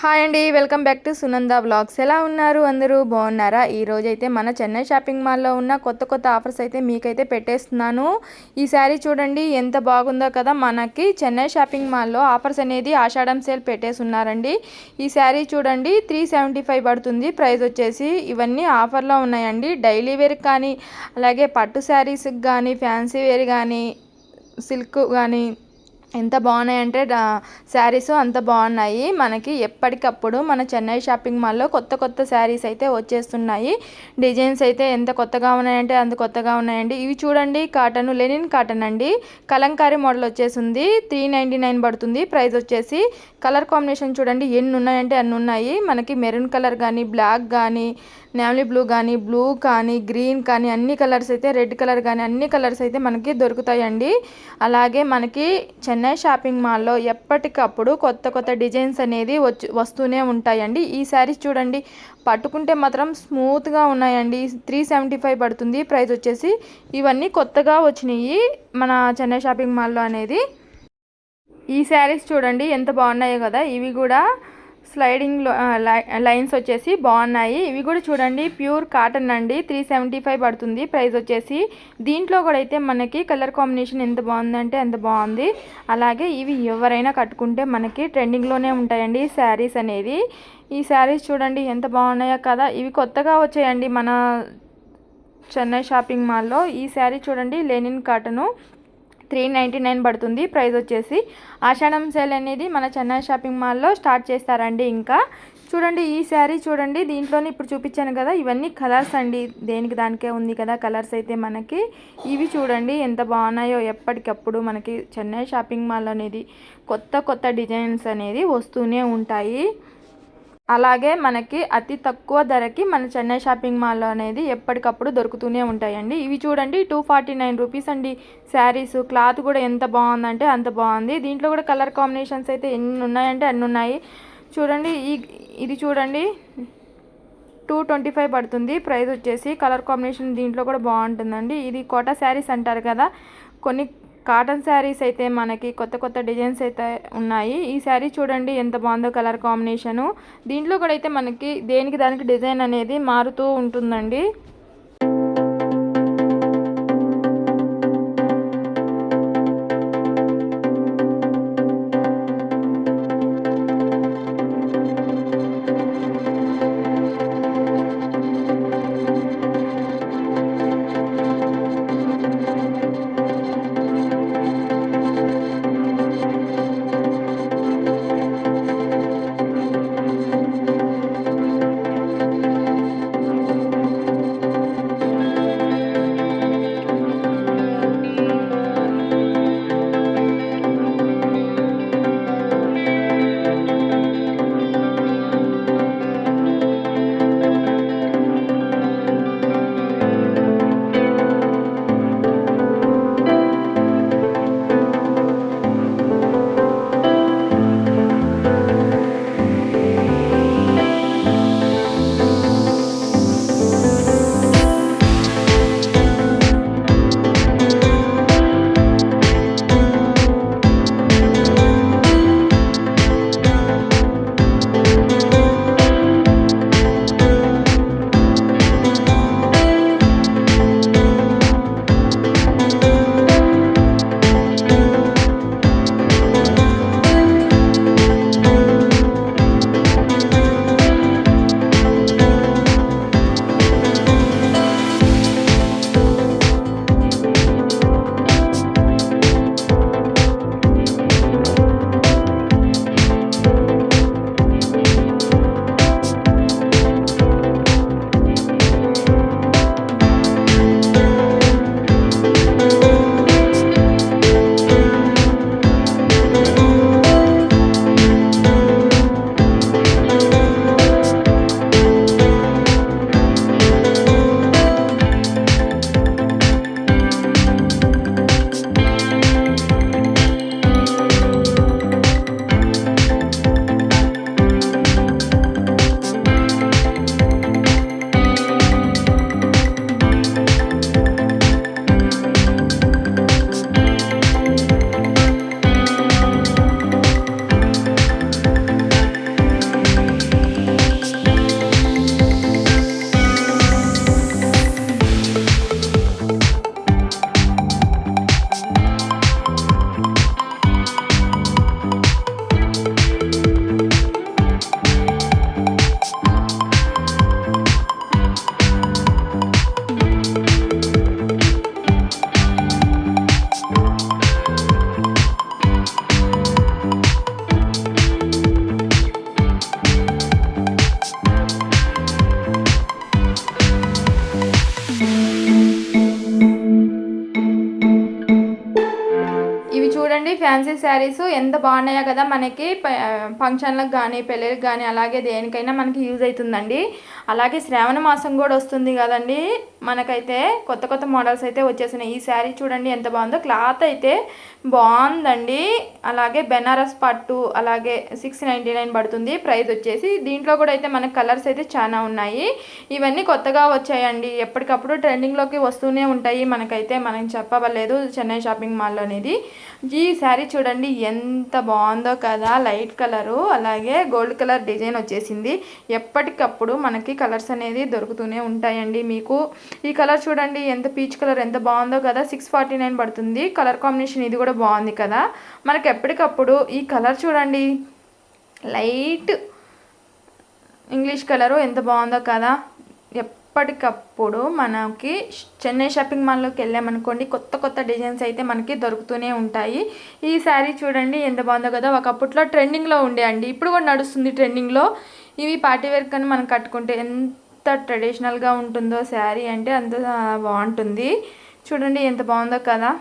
Hi అండి. Welcome back to Sunanda vlogs. ఎలా ఉన్నారు? అందరూ బాగున్నారా? ఈరోజైతే మన చెన్నై షాపింగ్ మాల్లో ఉన్న కొత్త కొత్త ఆఫర్స్ అయితే మీకైతే పెట్టేస్తున్నాను. ఈ శారీ చూడండి ఎంత బాగుందో కదా. మనకి చెన్నై షాపింగ్ మాల్లో ఆఫర్స్ అనేది ఆషాఢం సేల్ పెట్టేస్తున్నారండి. ఈ శారీ చూడండి 375 పడుతుంది ప్రైస్ వచ్చేసి. ఇవన్నీ ఆఫర్లో ఉన్నాయండి. డైలీ వేర్ కానీ, అలాగే పట్టు శారీస్కి కానీ, ఫ్యాన్సీ వేర్ కానీ, సిల్క్ కానీ ఎంత బాగున్నాయంటే శారీస్ అంత బాగున్నాయి. మనకి ఎప్పటికప్పుడు మన చెన్నై షాపింగ్ మాల్లో కొత్త కొత్త శారీస్ అయితే వచ్చేస్తున్నాయి. డిజైన్స్ అయితే ఎంత కొత్తగా ఉన్నాయంటే అంత కొత్తగా ఉన్నాయండి. ఇవి చూడండి కాటన్, లెనిన్ కాటన్ అండి. కలంకారీ మోడల్ వచ్చేసింది. 399 పడుతుంది ప్రైస్ వచ్చేసి. కలర్ కాంబినేషన్ చూడండి ఎన్ని ఉన్నాయంటే అన్ని ఉన్నాయి. మనకి మెరూన్ కలర్ కానీ, బ్లాక్ కానీ, నేవీ బ్లూ కానీ, బ్లూ కానీ, గ్రీన్ కానీ అన్ని కలర్స్ అయితే, రెడ్ కలర్ కానీ అన్ని కలర్స్ అయితే మనకి దొరుకుతాయండి. అలాగే మనకి చెన్నై షాపింగ్ మాల్లో ఎప్పటికప్పుడు కొత్త కొత్త డిజైన్స్ అనేది వస్తూనే ఉంటాయండి. ఈ శారీస్ చూడండి పట్టుకుంటే మాత్రం స్మూత్గా ఉన్నాయండి. 375 పడుతుంది ప్రైస్ వచ్చేసి. ఇవన్నీ కొత్తగా వచ్చినాయి మన చెన్నై షాపింగ్ మాల్లో అనేది. ఈ శారీస్ చూడండి ఎంత బాగున్నాయో కదా. ఇవి కూడా స్లైడింగ్ లైన్స్ వచ్చేసి బాగున్నాయి. ఇవి కూడా చూడండి ప్యూర్ కాటన్ అండి. 375 పడుతుంది ప్రైస్ వచ్చేసి. దీంట్లో కూడా అయితే మనకి కలర్ కాంబినేషన్ ఎంత బాగుందంటే అంత బాగుంది. అలాగే ఇవి ఎవరైనా కట్టుకుంటే మనకి ట్రెండింగ్లోనే ఉంటాయండి శారీస్ అనేది. ఈ శారీస్ చూడండి ఎంత బాగున్నాయో కదా. ఇవి కొత్తగా వచ్చాయండి మన చెన్నై షాపింగ్ మాల్లో. ఈ శారీ చూడండి లెనిన్ కాటను 399 పడుతుంది ప్రైస్ వచ్చేసి. ఆషాఢం సేల్ అనేది మన చెన్నై షాపింగ్ మాల్లో స్టార్ట్ చేస్తారండి. ఇంకా చూడండి ఈ శారీ చూడండి. దీంట్లోనే ఇప్పుడు చూపించాను కదా ఇవన్నీ కలర్స్ అండి. దేనికి దానికే ఉంది కదా కలర్స్ అయితే మనకి. ఇవి చూడండి ఎంత బాగున్నాయో. ఎప్పటికప్పుడు మనకి చెన్నై షాపింగ్ మాల్ అనేది కొత్త కొత్త డిజైన్స్ అనేది వస్తూనే ఉంటాయి. అలాగే మనకి అతి తక్కువ ధరకి మన చెన్నై షాపింగ్ మాల్లో అనేది ఎప్పటికప్పుడు దొరుకుతూనే ఉంటాయండి. ఇవి చూడండి 249 రూపీస్ అండి శారీస్. క్లాత్ కూడా ఎంత బాగుందంటే అంత బాగుంది. దీంట్లో కూడా కలర్ కాంబినేషన్స్ అయితే ఎన్ని ఉన్నాయంటే అన్ని ఉన్నాయి. చూడండి ఇది చూడండి 225 పడుతుంది ప్రైస్ వచ్చేసి. కలర్ కాంబినేషన్ దీంట్లో కూడా బాగుంటుందండి. ఇది కోటా శారీస్ అంటారు కదా. కొన్ని కాటన్ శారీస్ అయితే మనకి కొత్త కొత్త డిజైన్స్ అయితే ఉన్నాయి. ఈ శారీ చూడండి ఎంత బాగుందో కలర్ కాంబినేషను. దీంట్లో కూడా అయితే మనకి దేనికి దానికి డిజైన్ అనేది మారుతూ ఉంటుందండి. ఫ్యాన్సీ శారీస్ ఎంత బాగున్నాయో కదా, మనకి ఫంక్షన్లకు కానీ పెళ్ళిళ్ళకి కానీ అలాగే దేనికైనా మనకి యూజ్ అవుతుందండి. అలాగే శ్రావణ మాసం కూడా వస్తుంది కదండి, మనకైతే కొత్త కొత్త మోడల్స్ అయితే వచ్చేసినాయి. ఈ శారీ చూడండి ఎంత బాగుందో, క్లాత్ అయితే బాగుందండి. అలాగే బెనారస్ పట్టు అలాగే 699 పడుతుంది ప్రైస్ వచ్చేసి. దీంట్లో కూడా అయితే మనకు కలర్స్ అయితే చాలా ఉన్నాయి. ఇవన్నీ కొత్తగా వచ్చాయండి, ఎప్పటికప్పుడు ట్రెండింగ్లోకి వస్తూనే ఉంటాయి. మనకైతే మనం చెప్పవలేదు చెన్నై షాపింగ్ మాల్ అనేది. ఈ శారీ చూడండి ఎంత బాగుందో కదా, లైట్ కలరు అలాగే గోల్డ్ కలర్ డిజైన్ వచ్చేసింది. ఎప్పటికప్పుడు మనకి కలర్స్ అనేది దొరుకుతూనే ఉంటాయండి మీకు. ఈ కలర్ చూడండి ఎంత పీచ్ కలర్ ఎంత బాగుందో కదా, 649 పడుతుంది. కలర్ కాంబినేషన్ ఇది కూడా బాగుంది కదా. మనకి ఎప్పటికప్పుడు ఈ కలర్ చూడండి లైట్ ఇంగ్లీష్ కలరు ఎంత బాగుందో కదా. ఎప్పటికప్పుడు మనకి చెన్నై షాపింగ్ మాల్లోకి వెళ్ళామనుకోండి కొత్త కొత్త డిజైన్స్ అయితే మనకి దొరుకుతూనే ఉంటాయి. ఈ శారీ చూడండి ఎంత బాగుందో కదా, ఒకప్పట్లో ట్రెండింగ్లో ఉండే అండి, ఇప్పుడు కూడా నడుస్తుంది ట్రెండింగ్లో. ఇవి పార్టీ వేర్ కానీ మనం కట్టుకుంటే ఎంత ట్రెడిషనల్గా ఉంటుందో శారీ అంటే అంత బాగుంటుంది. చూడండి ఎంత బాగుందో కదా.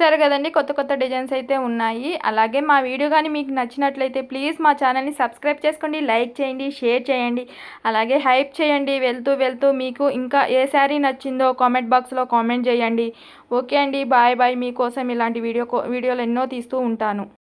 చూసారు కదండి, కొత్త కొత్త డిజైన్స్ అయితే ఉన్నాయి. అలాగే మా వీడియో కానీ మీకు నచ్చినట్లయితే ప్లీజ్ మా ఛానల్ని సబ్స్క్రైబ్ చేసుకోండి, లైక్ చేయండి, షేర్ చేయండి, అలాగే హైప్ చేయండి. వెళ్తూ వెళ్తూ మీకు ఇంకా ఏ శారీ నచ్చిందో కామెంట్ బాక్స్లో కామెంట్ చేయండి. ఓకే అండి, బాయ్ బాయ్. మీకోసం ఇలాంటి వీడియోలు ఎన్నో తీస్తూ ఉంటాను.